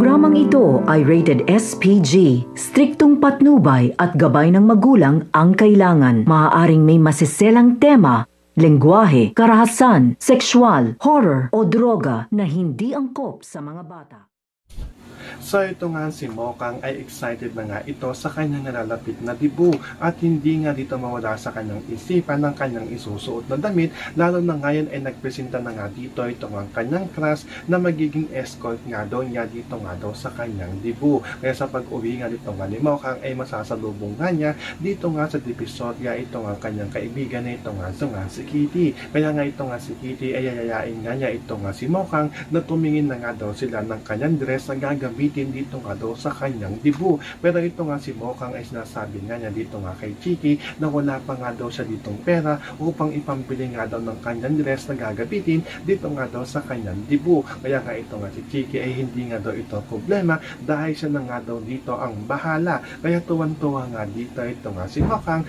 Programang ito ay rated SPG. Striktong patnubay at gabay ng magulang ang kailangan. Maaaring may masiselang tema, lengguwahe, karahasan, sexual, horror o droga na hindi angkop sa mga bata. So ito nga si Mokang ay excited na nga ito sa kanyang nalalapit na debut at hindi nga dito mawala sa kanyang isipan ng kanyang isusuot na damit, lalo na ngayon ay nagpresenta na nga dito ito nga kanyang crush na magiging escort nga daw niya dito nga daw sa kanyang debut. Kaya sa pag-uwi nga dito nga ni Mokang ay masasalubong nga niya dito nga sa Divisoria ito nga kanyang kaibigan na ito nga si Kitty. Kaya nga ito nga si Kitty ay yayayain nga niya ito nga si Mokang na tumingin na nga daw sila ng kanyang dress na gagamitin dito nga daw sa kanyang debut. Pero ito nga si Mokang ay sinasabi nga niya dito nga kay Chiki na wala pa nga daw siya ditong pera upang ipambili nga daw ng kanyang dress na gagamitin dito nga daw sa kanyang debut. Kaya nga ito nga si Chiki ay hindi nga daw ito problema dahil siya na nga daw dito ang bahala. Kaya tuwan-tuwa nga dito ito nga si Mokang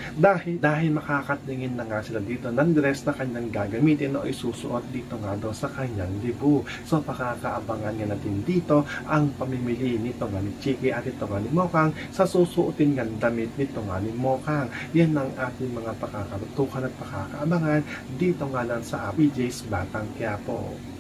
dahil makakatingin na nga sila dito ng dress na kanyang gagamitin o isusuot dito nga daw sa kanyang debut. So pakakaabangan nga natin dito ang pamimili nito nga ni Chiki at ito nga ni Mokang sa susuotin nga damit nito nga ni Mokang. Yan ang ating mga pakakatukan at pakakaabangan dito nga lang sa PJ's Batang Quiapo.